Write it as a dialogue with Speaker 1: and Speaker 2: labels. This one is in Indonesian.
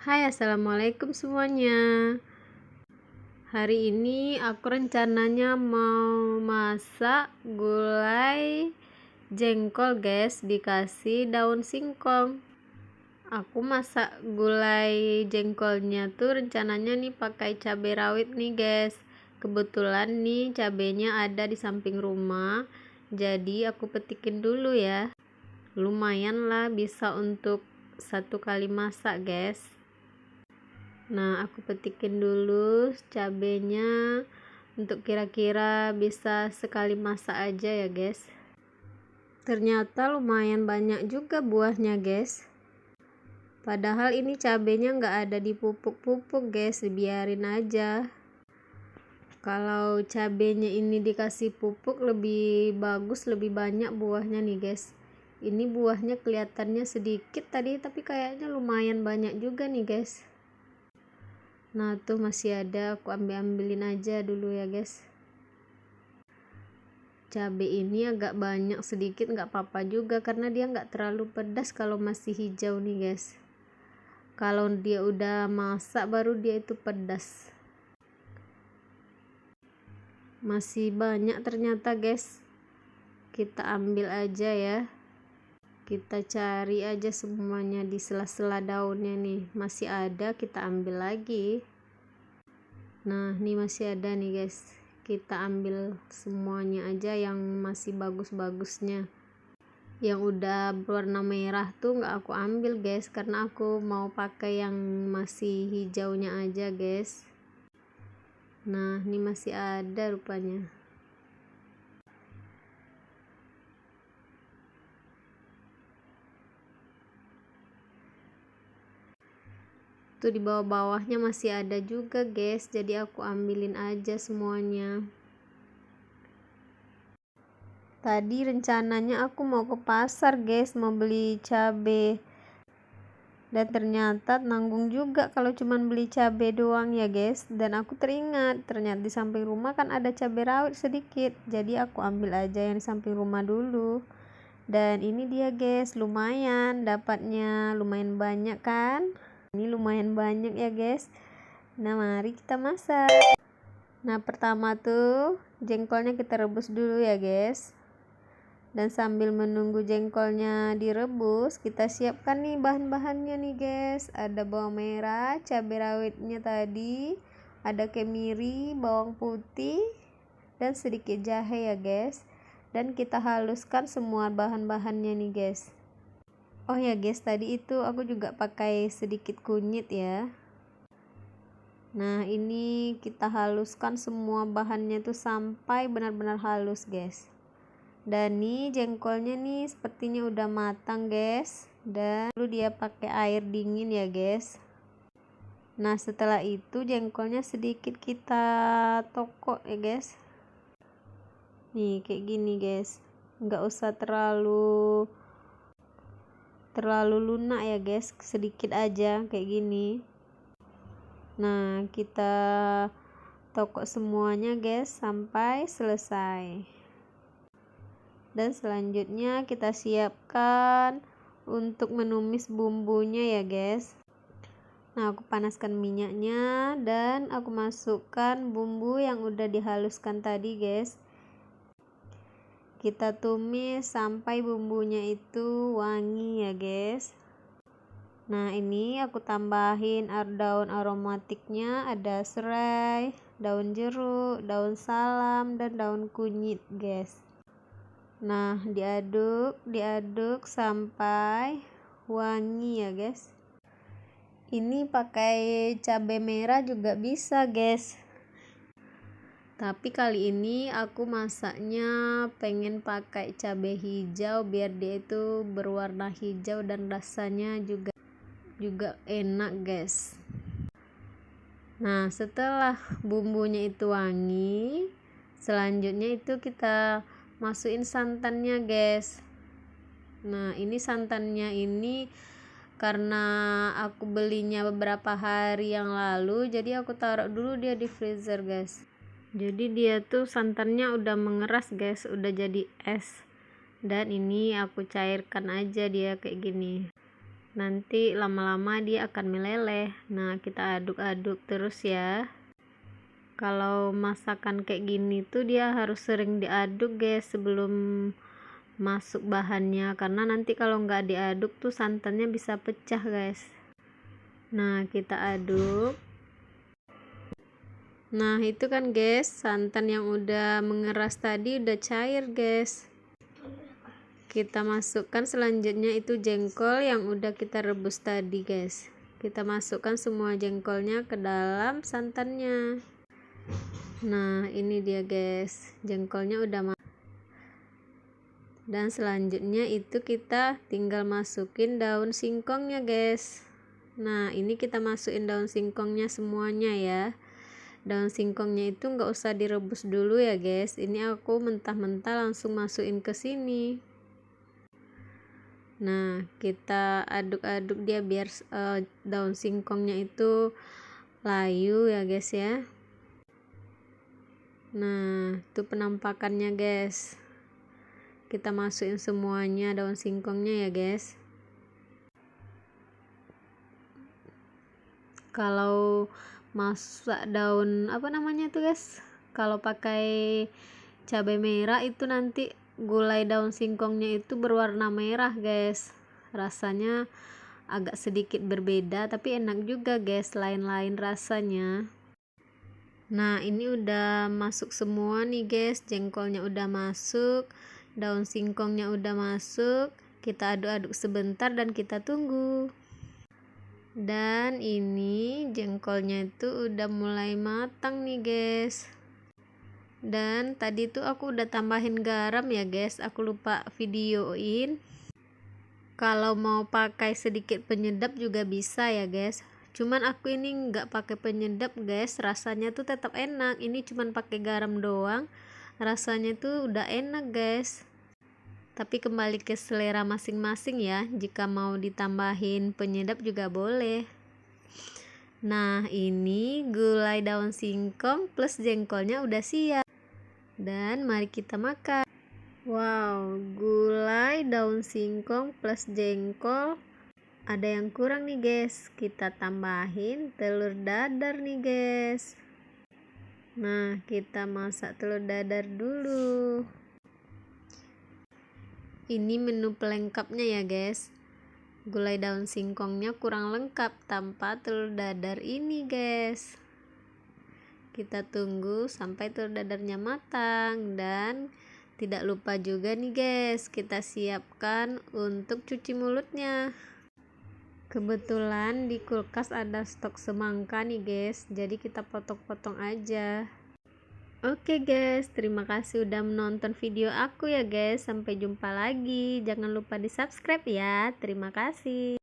Speaker 1: Hai, assalamualaikum semuanya. Hari ini aku rencananya mau masak gulai jengkol guys, dikasih daun singkong. Aku masak gulai jengkolnya tuh rencananya nih pakai cabai rawit nih guys. Kebetulan nih cabenya ada di samping rumah, jadi aku petikin dulu ya. Lumayan lah, bisa untuk 1 kali masak guys. Nah, aku petikin dulu cabenya untuk kira-kira bisa sekali masak aja ya guys. Ternyata lumayan banyak juga buahnya guys. Padahal ini cabenya nggak ada di pupuk-pupuk guys, biarin aja. Kalau cabenya ini dikasih pupuk lebih bagus, lebih banyak buahnya nih guys. Ini buahnya kelihatannya sedikit tadi, tapi kayaknya lumayan banyak juga nih guys. Nah tuh masih ada, aku ambilin aja dulu ya guys. Cabai ini agak banyak sedikit nggak apa-apa juga, karena dia nggak terlalu pedas kalau masih hijau nih guys. Kalau dia udah masak baru dia itu pedas. Masih banyak ternyata guys, kita ambil aja ya. Kita cari aja semuanya di sela-sela daunnya nih, masih ada kita ambil lagi. Nah ini masih ada nih guys, kita ambil semuanya aja yang masih bagus-bagusnya. Yang udah berwarna merah tuh nggak aku ambil guys, karena aku mau pakai yang masih hijaunya aja guys. Nah ini masih ada rupanya. Tuh di bawah-bawahnya masih ada juga guys, jadi aku ambilin aja semuanya. Tadi rencananya aku mau ke pasar guys, mau beli cabe, dan ternyata nanggung juga kalau cuman beli cabe doang ya guys. Dan aku teringat ternyata di samping rumah kan ada cabe rawit sedikit, jadi aku ambil aja yang di samping rumah dulu. Dan ini dia guys, lumayan dapatnya, lumayan banyak kan. Ini lumayan banyak ya guys. Nah mari kita masak. Nah pertama tuh jengkolnya kita rebus dulu ya guys. Dan sambil menunggu jengkolnya direbus, kita siapkan nih bahan-bahannya nih guys. Ada bawang merah, cabai rawitnya tadi, ada kemiri, bawang putih, dan sedikit jahe ya guys. Dan kita haluskan semua bahan-bahannya nih guys. Oh ya guys, tadi itu aku juga pakai sedikit kunyit ya. Nah ini kita haluskan semua bahannya tuh sampai benar-benar halus guys. Dan nih jengkolnya nih sepertinya udah matang guys, dan dulu dia pakai air dingin ya guys. Nah setelah itu jengkolnya sedikit kita tokok ya guys. Nih kayak gini guys, nggak usah terlalu lunak ya guys, sedikit aja kayak gini. Nah kita tokok semuanya guys sampai selesai. Dan selanjutnya kita siapkan untuk menumis bumbunya ya guys. Nah aku panaskan minyaknya dan aku masukkan bumbu yang udah dihaluskan tadi guys. Kita tumis sampai bumbunya itu wangi ya guys. Nah ini aku tambahin daun aromatiknya, ada serai, daun jeruk, daun salam, dan daun kunyit guys. Nah diaduk sampai wangi ya guys. Ini pakai cabai merah juga bisa guys, tapi kali ini aku masaknya pengen pakai cabai hijau biar dia itu berwarna hijau dan rasanya juga enak guys. Nah setelah bumbunya itu wangi, selanjutnya itu kita masukin santannya guys. Nah ini santannya ini karena aku belinya beberapa hari yang lalu, jadi aku taruh dulu dia di freezer guys. Jadi dia tuh santannya udah mengeras guys, udah jadi es. Dan ini aku cairkan aja dia kayak gini. nanti lama-lama dia akan meleleh. Nah, kita aduk-aduk terus ya. Kalau masakan kayak gini tuh dia harus sering diaduk guys sebelum masuk bahannya, karena nanti kalau nggak diaduk tuh santannya bisa pecah guys. Nah, kita aduk. Nah, itu kan guys, santan yang udah mengeras tadi udah cair guys. Kita masukkan selanjutnya itu jengkol yang udah kita rebus tadi guys. Kita masukkan semua jengkolnya ke dalam santannya. Nah, ini dia guys, jengkolnya udah dan selanjutnya itu kita tinggal masukin daun singkongnya guys. Nah, ini kita masukin daun singkongnya semuanya ya. Daun singkongnya itu nggak usah direbus dulu ya guys, ini aku mentah-mentah langsung masukin ke sini. Nah, kita aduk-aduk dia biar daun singkongnya itu layu ya guys ya. Nah, itu penampakannya guys. Kita masukin semuanya daun singkongnya ya guys. Kalau masak daun apa namanya tuh guys, kalau pakai cabai merah itu nanti gulai daun singkongnya itu berwarna merah guys. Rasanya agak sedikit berbeda tapi enak juga guys, lain-lain rasanya. Nah, ini udah masuk semua nih guys, jengkolnya udah masuk, daun singkongnya udah masuk. Kita aduk-aduk sebentar dan kita tunggu. Dan ini jengkolnya itu udah mulai matang nih guys. Dan tadi tuh aku udah tambahin garam ya guys, aku lupa videoin. Kalau mau pakai sedikit penyedap juga bisa ya guys, cuman aku ini nggak pakai penyedap guys, rasanya tuh tetap enak. Ini cuman pakai garam doang, rasanya tuh udah enak guys. Tapi kembali ke selera masing-masing ya, jika mau ditambahin penyedap juga boleh. Nah, ini gulai daun singkong plus jengkolnya udah siap. Dan mari kita makan. Wow, gulai daun singkong plus jengkol. Ada yang kurang nih guys, kita tambahin telur dadar nih guys. Nah, kita masak telur dadar dulu. Ini menu pelengkapnya ya guys. Gulai daun singkongnya kurang lengkap tanpa telur dadar ini guys. Kita tunggu sampai telur dadarnya matang. Dan tidak lupa juga nih guys, kita siapkan untuk cuci mulutnya. Kebetulan di kulkas ada stok semangka nih guys, jadi kita potong-potong aja. Oke guys, terima kasih udah menonton video aku ya guys. Sampai jumpa lagi, jangan lupa di subscribe ya. Terima kasih.